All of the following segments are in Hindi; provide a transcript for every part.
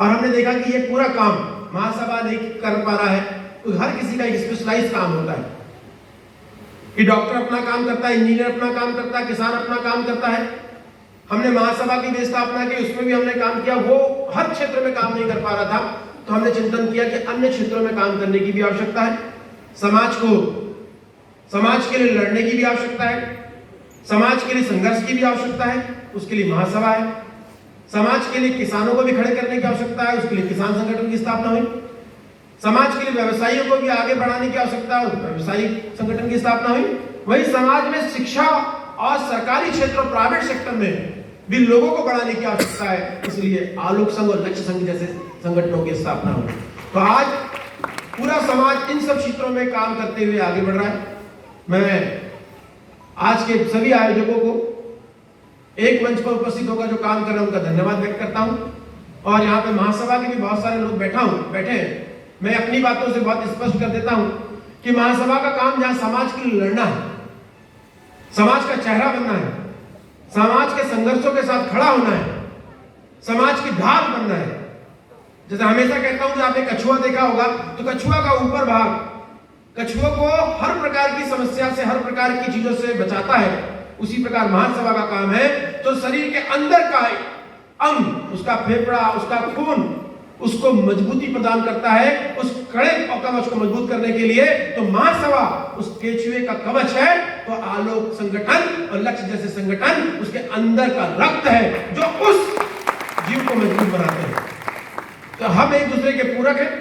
और हमने देखा कि ये पूरा काम महासभा नहीं कर पा रहा है, तो हर किसी का एक स्पेशलाइज काम होता है कि डॉक्टर अपना काम करता है, इंजीनियर अपना काम करता है, किसान अपना काम करता है। हमने महासभा की स्थापना की, उसमें भी हमने काम किया, वो हर क्षेत्र में काम नहीं कर पा रहा था, तो हमने चिंतन किया कि अन्य क्षेत्रों में काम करने की भी आवश्यकता है। समाज के लिए लड़ने की भी आवश्यकता है, समाज के लिए संघर्ष की भी आवश्यकता है, उसके लिए महासभा है। समाज के लिए किसानों को भी खड़े करने की आवश्यकता है, उसके लिए किसान संगठन की स्थापना हुई। समाज के लिए व्यवसायियों को भी आगे बढ़ाने की आवश्यकता है, व्यवसायी संगठन की स्थापना हुई। वही समाज में शिक्षा और सरकारी क्षेत्र, प्राइवेट सेक्टर में भी लोगों को बढ़ाने की आवश्यकता है, इसलिए आलोक संघ और लक्ष्य संघ जैसे संगठनों की स्थापना हुई। तो आज पूरा समाज इन सब क्षेत्रों में काम करते हुए आगे बढ़ रहा है। मैं आज के सभी आयोजकों को एक मंच पर उपस्थित होकर जो काम कर रहे हैं उनका धन्यवाद व्यक्त करता हूं, और यहाँ पे महासभा के भी बहुत सारे लोग बैठे हैं। मैं अपनी बातों से बहुत स्पष्ट कर देता हूं कि महासभा का काम जहां समाज के लिए लड़ना है, समाज का चेहरा बनना है, समाज के संघर्षों के साथ खड़ा होना है, समाज की ढाल बनना है। जैसे हमेशा कहता हूं कि आपने कछुआ देखा होगा, तो कछुआ का ऊपर भाग कछुआ को हर प्रकार की समस्या से, हर प्रकार की चीजों से बचाता है। उसी प्रकार महासभा का काम है तो शरीर के अंदर का अंग, उसका फेफड़ा, उसका खून, उसको मजबूती प्रदान करता है। उस कड़े कवच को मजबूत करने के लिए तो महासभा उस केचुए का कवच है, तो आलोक संगठन और लक्ष्य जैसे संगठन उसके अंदर का रक्त है जो उस जीव को मजबूत बनाते हैं। तो हम एक दूसरे के पूरक हैं,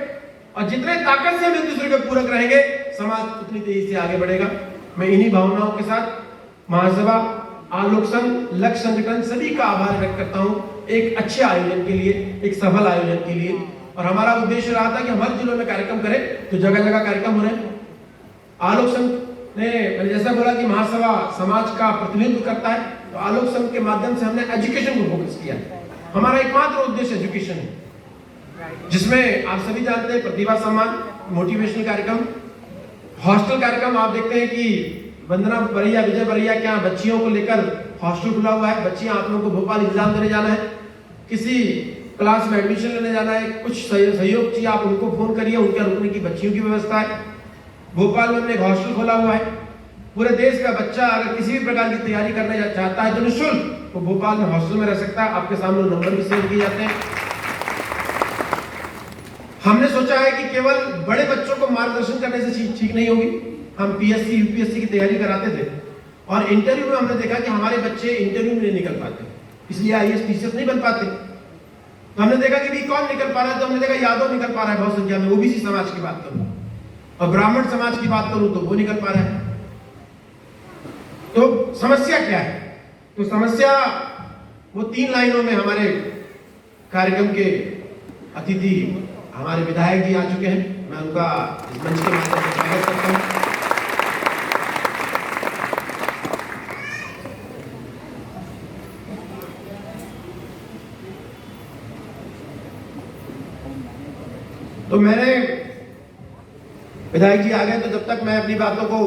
और जितने ताकत से हम एक दूसरे के पूरक रहेंगे, समाज उतनी तेजी से आगे बढ़ेगा। मैं इन्हीं भावनाओं के साथ महासभा, आलोक संघ, लक्ष्य संगठन सभी का आभार व्यक्त करता हूं एक अच्छे आयोजन के लिए, एक सफल आयोजन के लिए। और हमारा उद्देश्य रहा था कि हम हर जिलों में कार्यक्रम करें, तो जगह जगह कार्यक्रम हो रहे हैं। आलोक संघ ने जैसा बोला कि महासभा समाज का प्रतिनिधित्व करता है, तो आलोक संघ के माध्यम से हमने एजुकेशन को फोकस किया। हमारा एकमात्र उद्देश्य एजुकेशन है, जिसमें आप सभी जानते हैं प्रतिभा सम्मान, मोटिवेशनल कार्यक्रम, हॉस्टल कार्यक्रम। आप देखते हैं कि वंदना बरैया, विजय बरैया क्या बच्चियों को लेकर हॉस्टल खुला हुआ है। बच्चियां, आप लोगों को भोपाल एग्जाम देने जाना है, किसी क्लास में एडमिशन लेने जाना है, कुछ सहयोग चाहिए, आप उनको फोन करिए, उनके रुकने की बच्चियों की व्यवस्था है। भोपाल में हमने एक हॉस्टल खोला हुआ है। पूरे देश का बच्चा अगर किसी भी प्रकार की तैयारी करने चाहता है तो निःशुल्क वो भोपाल में हॉस्टल में रह सकता है। आपके सामने नंबर भी शेयर किए जाते हैं। हमने सोचा है कि केवल बड़े बच्चों को मार्गदर्शन करने से ठीक नहीं होगी। हम पीएससी, यूपीएससी की तैयारी कराते थे, और इंटरव्यू में हमने देखा कि हमारे बच्चे इंटरव्यू में नहीं निकल पाते, इसलिए आईएएस टीचर नहीं बन पाते। तो हमने देखा कि भी कौन निकल पा रहा है, तो हमने देखा यादव निकल पा रहा है बहुत संख्या में, ओबीसी समाज की बात करूं, और ब्राह्मण समाज की बात करूं तो वो निकल पा रहा है। तो समस्या क्या है? तो समस्या वो 3 लाइनों में हमारे कार्यक्रम के अतिथि हमारे विधायक जी आ चुके हैं। मैं उनका इस मंच के माध्यम से स्वागत करता हूं। तो मैंने विधायक जी आ गए, तो जब तक मैं अपनी बातों को,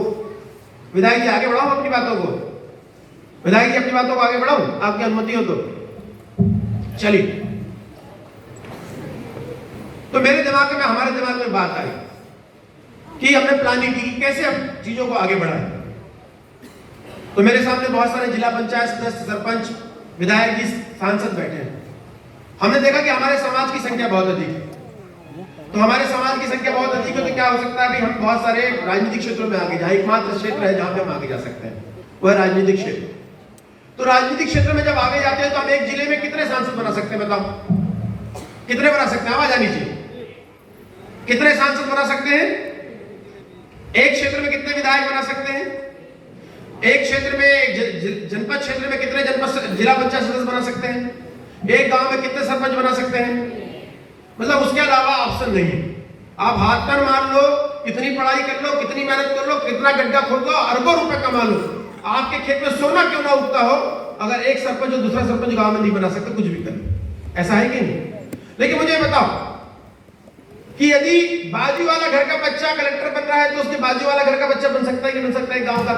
विधायक जी आगे बढ़ाऊं अपनी बातों को, विधायक जी अपनी बातों को आगे बढ़ाऊं, आपकी अनुमति हो तो चलिए। तो मेरे दिमाग में, हमारे दिमाग में बात आई कि हमने प्लानिंग की कैसे हम चीजों को आगे बढ़ाएं। तो मेरे सामने बहुत सारे जिला पंचायत सदस्य, सरपंच, विधायक जी, सांसद बैठे हैं। हमने देखा कि हमारे समाज की संख्या बहुत अधिक है। तो हमारे समाज की संख्या बहुत अधिक है, तो क्या हो सकता है कि हम बहुत सारे राजनीतिक क्षेत्रों में आगे जाए। एकमात्र क्षेत्र है जहां पे हम आगे जा सकते हैं, वह राजनीतिक क्षेत्र। तो राजनीतिक क्षेत्र में जब आगे जाते हैं तो हम एक जिले में कितने सांसद बना सकते हैं? बताओ, कितने बना सकते हैं? आवाज आनी चाहिए। कितने सांसद बना सकते हैं? एक क्षेत्र में कितने विधायक बना सकते हैं? एक क्षेत्र में, जनपद क्षेत्र में कितने जिला पंचायत सदस्य बना सकते हैं? एक गांव में कितने सरपंच बना सकते हैं? मतलब उसके अलावा ऑप्शन नहीं है। आप हाथ पर मान लो, कितनी पढ़ाई कर लो, कितनी मेहनत कर लो, कितना गड्ढा खोद लो, अरबों रुपए कमा लो, आपके खेत में सोना क्यों ना उगता हो, अगर एक सरपंच और दूसरा सरपंच गांव में नहीं बना सकते, कुछ भी कर। ऐसा है कि नहीं? लेकिन मुझे बताओ कि यदि बाजू वाला घर का बच्चा कलेक्टर बन रहा है, तो उसके बाजू वाला घर का बच्चा बन सकता है कि बन सकता है गांव का?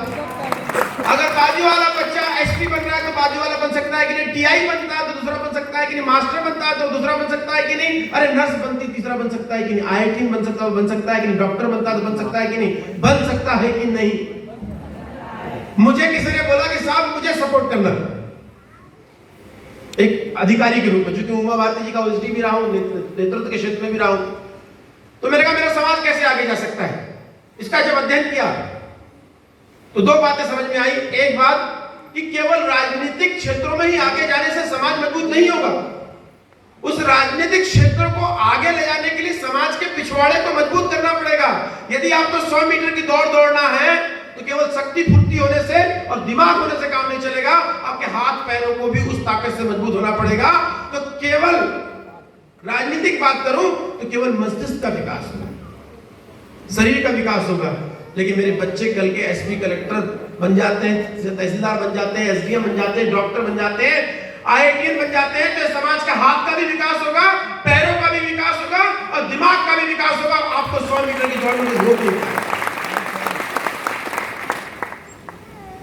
अगर बाजू वाला बच्चा एसपी बन रहा है तो बाजू वाला बन सकता है कि नहीं, टीआई बनता है तो दूसरा बन सकता है कि नहीं, मास्टर बनता है तो दूसरा बन सकता है कि नहीं, अरे नर्स बनती तीसरा बन सकता है कि नहीं, आईआईटी बन सकता है कि नहीं, डॉक्टर बनता तो बन सकता है कि नहीं, बन सकता है कि नहीं। मुझे किसी ने बोला कि साहब मुझे सपोर्ट करना, एक अधिकारी के रूप में, क्योंकि उमा भारती जी का ओएसडी भी रहा हूं, नेतृत्व के क्षेत्र में भी रहा हूं, तो मैंने कहा मेरा समाज कैसे आगे जा सकता है। इसका जब अध्ययन किया तो दो बातें समझ में आई। एक बात कि केवल राजनीतिक क्षेत्रों में ही आगे जाने से समाज मजबूत नहीं होगा, उस राजनीतिक क्षेत्र को आगे ले जाने के लिए समाज के पिछवाड़े को मजबूत करना पड़ेगा। यदि आपको 100 मीटर की दौड़ दौड़ना है तो केवल शक्ति फुर्ती होने से और दिमाग होने से काम नहीं चलेगा, आपके हाथ पैरों को भी उस ताकत से मजबूत होना पड़ेगा। तो केवल राजनीतिक बात करूं तो केवल मस्तिष्क का विकास होगा, शरीर का विकास होगा, लेकिन मेरे बच्चे कल के एसपी कलेक्टर बन जाते हैं, तहसीलदार बन जाते हैं, एसडीएम बन जाते हैं, डॉक्टर बन जाते हैं, आईआईटीएन बन जाते हैं, तो समाज का हाथ का भी विकास होगा, पैरों का भी विकास होगा और दिमाग का भी विकास होगा। आपको 100 मीटर की दौड़ में रोक नहीं पाएगा।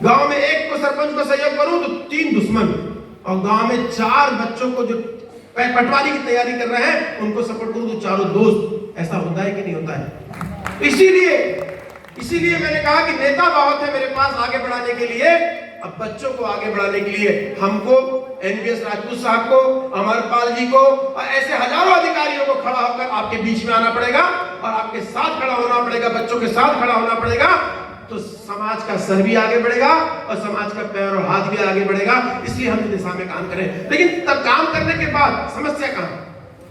गांव में एक को सरपंच को सहयोग करूं तो 3 दुश्मन, और गांव में 4 बच्चों को जो पटवारी की तैयारी कर रहे हैं उनको सपोर्ट करूं तो 4 दोस्त। ऐसा होता है कि नहीं होता है? इसीलिए मैंने कहा कि नेता बहुत है मेरे पास आगे बढ़ाने के लिए। अब बच्चों को आगे बढ़ाने के लिए हमको एनवीएस राजपूत साहब को, अमरपाल जी को और ऐसे हजारों अधिकारियों को खड़ा होकर आपके बीच में आना पड़ेगा और आपके साथ खड़ा होना पड़ेगा, बच्चों के साथ खड़ा होना पड़ेगा। तो समाज का सर भी आगे बढ़ेगा और समाज का पैर और हाथ भी आगे बढ़ेगा। इसलिए हम इस दिशा में काम करें। लेकिन तब काम करने के बाद समस्या कहां?